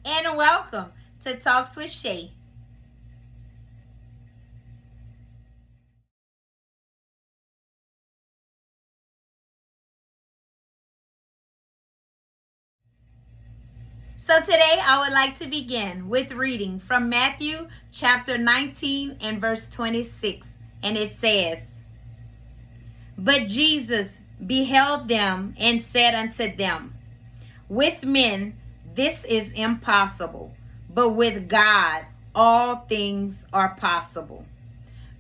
and welcome to Talks with Shay. So today I would like to begin with reading from Matthew chapter 19 and verse 26. And it says, "But Jesus beheld them and said unto them, With men this is impossible, but with God all things are possible."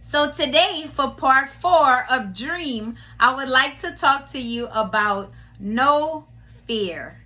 So today, for part 4 of Dream, I would like to talk to you about no fear.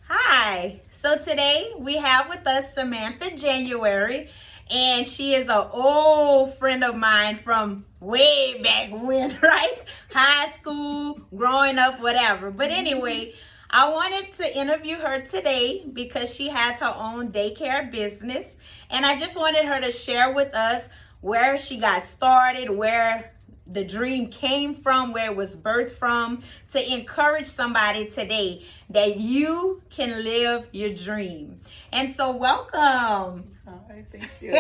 Hi. So today we have with us Samantha January, and she is an old friend of mine from way back when, right? High school, growing up, whatever. But anyway, I wanted to interview her today because she has her own daycare business, and I just wanted her to share with us where she got started, where the dream came from, where it was birthed from, to encourage somebody today that you can live your dream. And so welcome. Hi, thank you.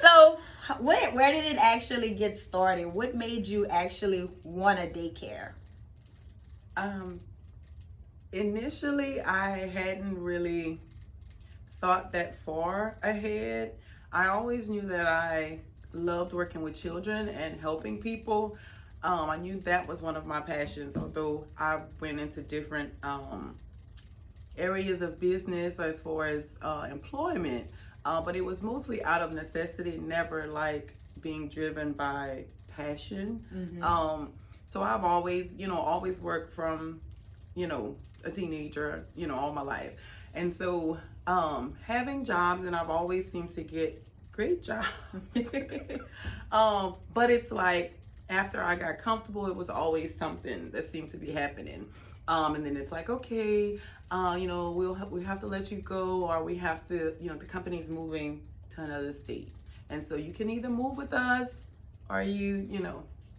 So where did it actually get started? What made you actually want a daycare? Initially, I hadn't really thought that far ahead. I always knew that I loved working with children and helping people. I knew that was one of my passions, although I went into different areas of business as far as employment, but it was mostly out of necessity, never like being driven by passion. So I've always, always worked from, a teenager, all my life. And so having jobs, and I've always seemed to get great jobs. But it's like after I got comfortable, it was always something that seemed to be happening. And then it's like, okay, we have to let you go, or we have to, the company's moving to another state. And so you can either move with us, or you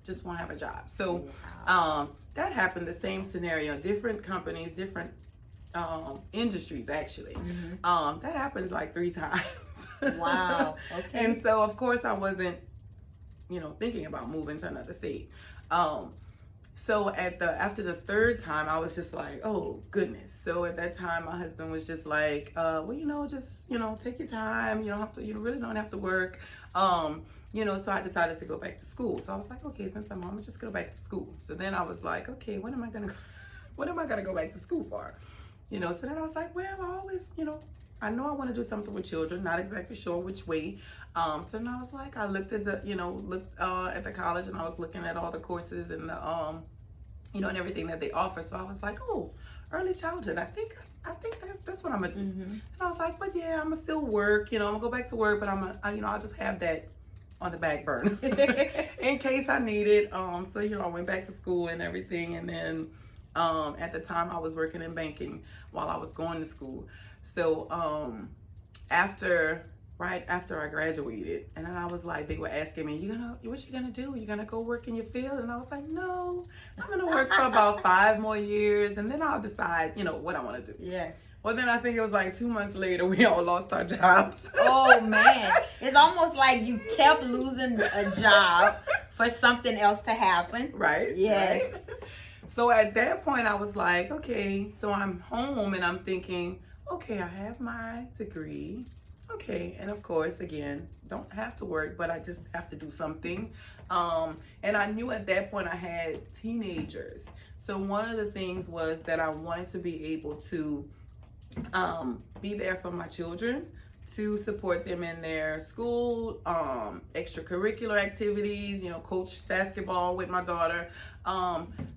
just won't have a job. So that happened, the same scenario, different companies, different industries actually. That happened like 3 times. Wow. Okay. And so of course I wasn't, thinking about moving to another state. So after the 3rd time, I was just like, oh goodness. So at that time, my husband was just like, just take your time. You really don't have to work. So I decided to go back to school. So I was like, okay, since I'm home, I'm just go back to school. So then I was like, okay, when am I gonna go back to school for? So then I was like, well, I always, I know I want to do something with children, not exactly sure which way. So then I was like, I looked at at the college, and I was looking at all the courses and the, and everything that they offer. So I was like, oh, early childhood. I think that's what I'm gonna do. And I was like, but yeah, I'm gonna still work. I'm gonna go back to work, but I'll just have that on the back burner in case I need it. So I went back to school and everything, and then at the time I was working in banking while I was going to school. So right after I graduated, and then I was like, they were asking me, what you gonna do? You gonna go work in your field? And I was like, no, I'm gonna work for about 5 more years, and then I'll decide, what I want to do. Yeah. Well, then I think it was like 2 months later, we all lost our jobs. Oh man, it's almost like you kept losing a job for something else to happen. Right. Yeah. Right? So at that point, I was like, okay, so I'm home, and I'm thinking, okay, I have my degree. Okay, and of course, again, don't have to work, but I just have to do something. And I knew at that point I had teenagers. So one of the things was that I wanted to be able to be there for my children, to support them in their school, extracurricular activities, coach basketball with my daughter.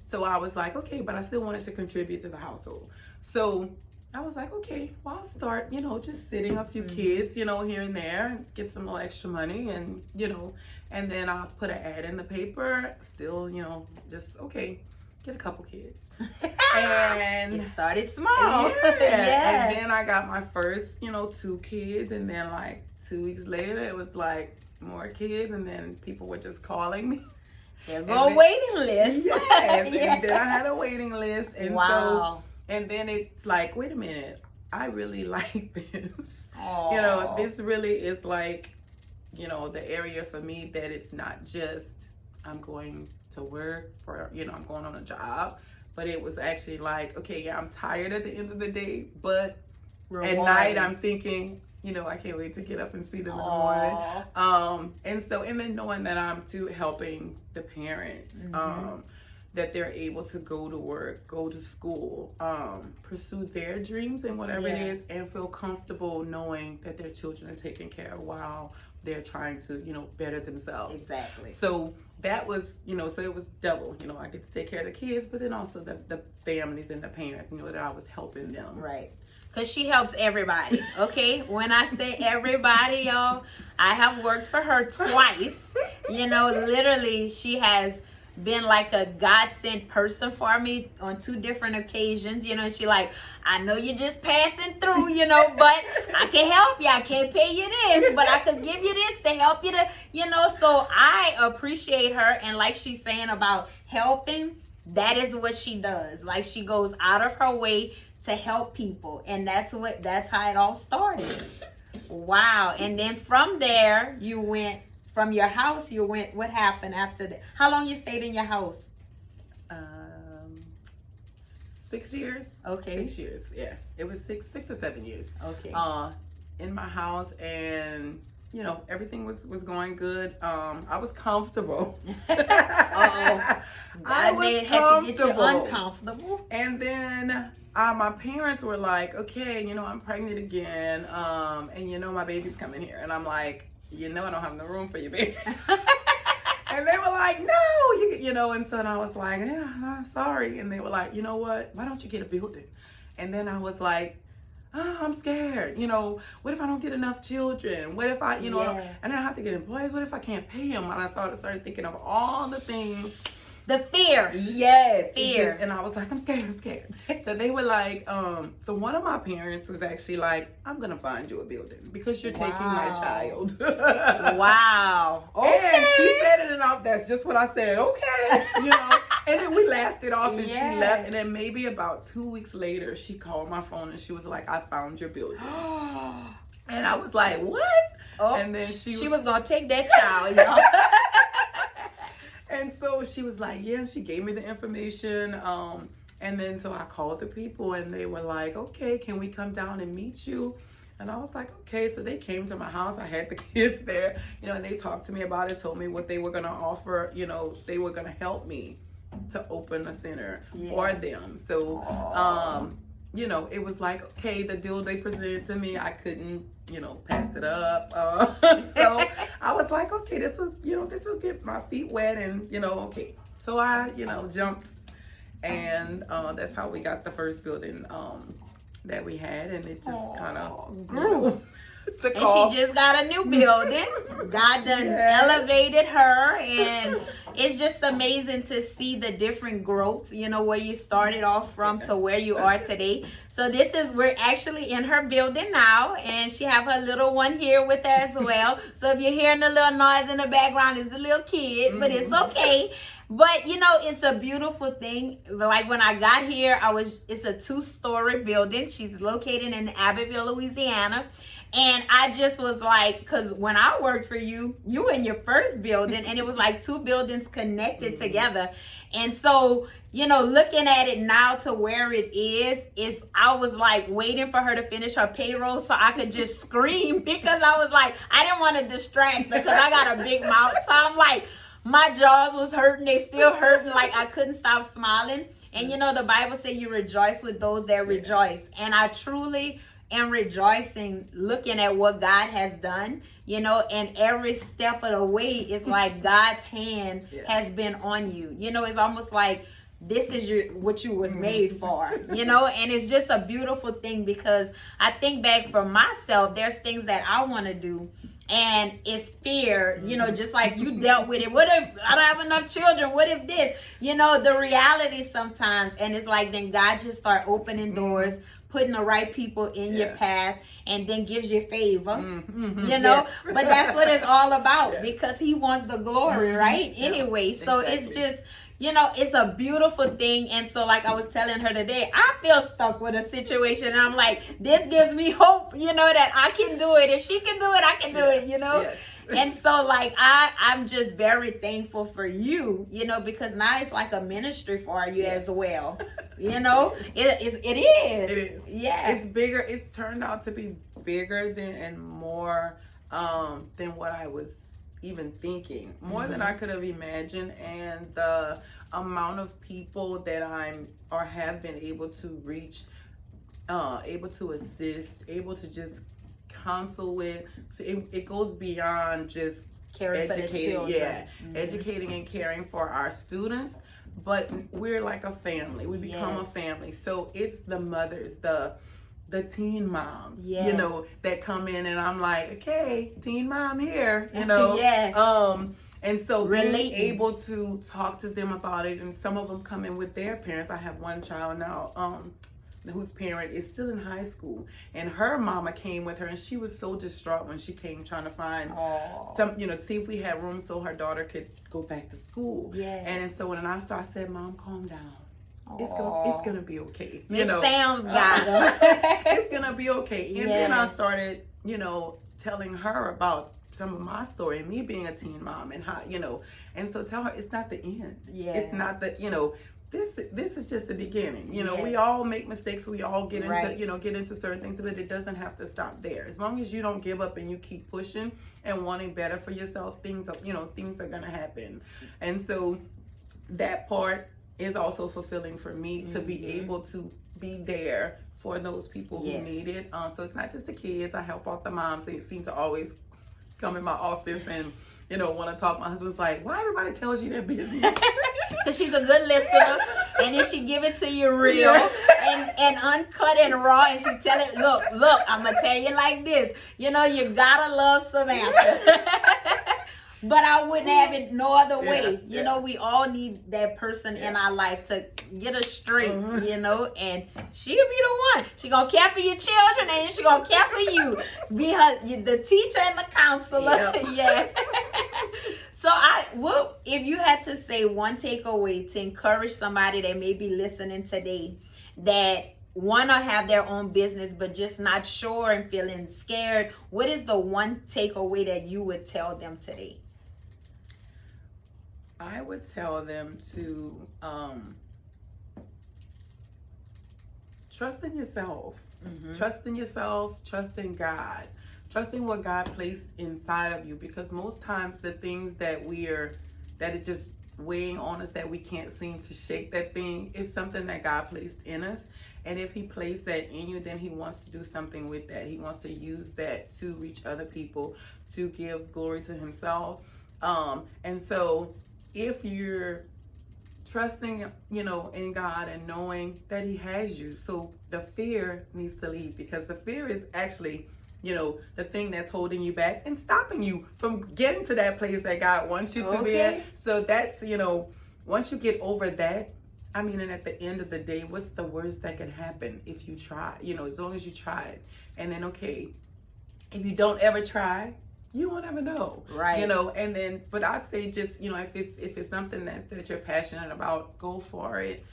So I was like, okay, but I still wanted to contribute to the household. So I was like, okay, well, I'll start, just sitting a few kids, here and there, and get some little extra money, and, and then I'll put an ad in the paper, still, just, okay, get a couple kids. And it started small. Yeah. And then I got my first, 2 kids, and then like 2 weeks later, it was like more kids, and then people were just calling me. There go a waiting list. Yes, and then I had a waiting list. And wow. and then it's like, wait a minute, I really like this. Aww. You know, this really is like, you know, the area for me that it's not just I'm going to work for, you know, I'm going on a job, but it was actually like, okay, yeah, I'm tired at the end of the day, but at night I'm thinking, you know, I can't wait to get up and see them in the morning. And then knowing that I'm too helping the parents, that they're able to go to work, go to school, pursue their dreams and whatever it is, and feel comfortable knowing that their children are taken care of while they're trying to, you know, better themselves. Exactly. So that was, you know, so it was double. You know, I get to take care of the kids, but then also the families and the parents, you know, that I was helping them. Right. Because she helps everybody, okay? When I say everybody, y'all, I have worked for her twice. You know, literally, she has been like a God-sent person for me on 2 different occasions. You know, she like, I know you're just passing through, you know, but I can help you. I can't pay you this, but I could give you this to help you to, you know. So I appreciate her. And like she's saying about helping, that is what she does. Like, she goes out of her way to help people, and that's how it all started. Wow. And then from there, you went from your house, what happened after that? How long you stayed in your house? 6 years. Okay. 6 years. Yeah, it was 6 or 7 years. Okay. In my house, and you know, everything was going good. I was comfortable. I was had to get you uncomfortable. And then my parents were like, okay, you know, I'm pregnant again, and you know, my baby's coming here, and I'm like, you know, I don't have no room for you, baby. And they were like, no, you know, and so I was like, yeah, I'm sorry. And they were like, you know what, why don't you get a building? And then I was like, oh, I'm scared. You know, what if I don't get enough children? What if I, you know, and then I have to get employees? What if I can't pay them? And I started thinking of all the things. The fear. Yes. Fear. And I was like, I'm scared. So they were like, so one of my parents was actually like, I'm going to find you a building because you're taking my child. Wow. Okay. And she said it enough. That's just what I said. Okay. You know, and then we laughed it off and she left. And then maybe about 2 weeks later, she called my phone and she was like, I found your building. And I was like, what? Oh, and then she was going to take that child, y'all. And so she was like, yeah, she gave me the information. And then so I called the people and they were like, okay, can we come down and meet you? And I was like, okay. So they came to my house. I had the kids there, you know, and they talked to me about it, told me what they were going to offer. You know, they were going to help me to open a center for them. So, you know, it was like, okay, the deal they presented to me, I couldn't, you know, pass it up. So I was like, okay, this will get my feet wet and, you know, okay. So I, you know, jumped and that's how we got the first building that we had, and it just kind of grew. And she just got a new building. God done elevated her, and it's just amazing to see the different growths, you know, where you started off from to where you are today. So we're actually in her building now, and she have her little one here with her as well. So if you're hearing a little noise in the background, it's the little kid, but it's okay. But, you know, it's a beautiful thing. Like when I got here, it's a 2-story building. She's located in Abbeville, Louisiana. And I just was like, because when I worked for you, you were in your first building and it was like 2 buildings connected together. And so, you know, looking at it now to where it is I was like waiting for her to finish her payroll so I could just scream, because I was like, I didn't want to distract her because I got a big mouth. So I'm like, my jaws was hurting. They still hurting. Like I couldn't stop smiling. And you know, the Bible says you rejoice with those that rejoice. And I truly am rejoicing looking at what God has done, you know, and every step of the way it's like God's hand has been on you. You know, it's almost like this is what you was made for, you know, and it's just a beautiful thing, because I think back for myself, there's things that I want to do. And it's fear, you know, just like you dealt with it. What if I don't have enough children? What if this? You know, the reality sometimes. And it's like then God just start opening doors, putting the right people in your path, and then gives you favor, you know. Yes. But that's what it's all about, Yes. because he wants the glory, right? Yeah, Anyway, so exactly. it's just, you know, it's a beautiful thing. And so, like I was telling her today, I feel stuck with a situation, and I'm like, this gives me hope, you know, that I can do it. If she can do it, I can do it, you know. Yes. And so, like, I'm just very thankful for you, you know, because now it's like a ministry for you as well. You know, it is. It is. Yeah. It's bigger. It's turned out to be bigger than and more than what I was even thinking. More than I could have imagined. And the amount of people that I'm or have been able to reach, able to assist, able to just counsel with. So it goes beyond just Caring for the educating, children. educating and caring for our students, but we're like a family. We become a family. So it's the mothers, the teen moms, you know, that come in, and I'm like, okay, teen mom here, you know. And so being able to talk to them about it, and some of them come in with their parents. I have one child now, whose parent is still in high school, and her mama came with her, and she was so distraught when she came, trying to find some, you know, see if we had room so her daughter could go back to school. And so when I said, Mom, calm down. It's gonna be okay. You know, Sam's got her. It's gonna be okay. And then I started, you know, telling her about some of my story and me being a teen mom, and how, you know, and so tell her it's not the end. It's not the, you know, this is just the beginning. You know, we all make mistakes. We all get into, you know, get into certain things, but it doesn't have to stop there. As long as you don't give up and you keep pushing and wanting better for yourself, things are, you know, things are gonna happen. And so that part is also fulfilling for me, to be able to be there for those people who need it. So it's not just the kids. I help out the moms. They seem to always come in my office and, you know, want to talk. My husband's like, why everybody tells you their business? Because she's a good listener, and then she give it to you real and uncut and raw, and she tell it, look, I'm gonna tell you like this, you know, you gotta love Samantha. But I wouldn't have it no other way. You know, we all need that person in our life to get us straight, you know, and she'll be the one. She gonna care for your children, and she gonna care for you. Be the teacher and the counselor. So if you had to say one takeaway to encourage somebody that may be listening today, that want to have their own business but just not sure and feeling scared, what is the one takeaway that you would tell them today? I would tell them to trust in yourself. Trust in yourself, trust in God. Trust in what God placed inside of you, because most times the things that is just weighing on us, that we can't seem to shake that thing, is something that God placed in us. And if he placed that in you, then he wants to do something with that. He wants to use that to reach other people, to give glory to himself. And so if you're trusting, you know, in God and knowing that he has you, so the fear needs to leave, because the fear is actually, you know, the thing that's holding you back and stopping you from getting to that place that God wants you to be in. So that's, you know, once you get over that, I mean, and at the end of the day, what's the worst that can happen if you try? You know, as long as you tried. And then, okay, if you don't ever try, you won't ever know, you know. And then, but I'd say just, you know, if it's something that you're passionate about, go for it.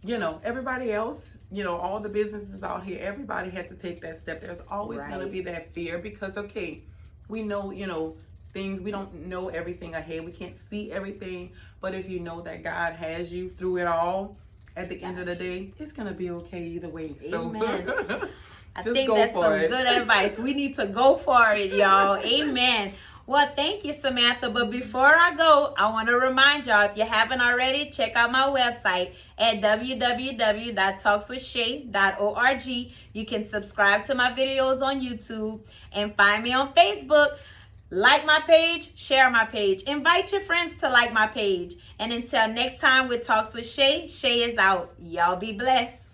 You know, everybody else, you know, all the businesses out here, everybody had to take that step. There's always going to be that fear, because, okay, we know, you know, things, we don't know everything ahead. We can't see everything. But if you know that God has you through it all, at the end of the day, it's going to be okay either way. Amen. So I think that's some good advice. We need to go for it, y'all. Amen. Well, thank you, Samantha. But before I go, I want to remind y'all, if you haven't already, check out my website at www.talkswithshay.org. You can subscribe to my videos on YouTube and find me on Facebook. Like my page, share my page. Invite your friends to like my page. And until next time with Talks with Shay, Shay is out. Y'all be blessed.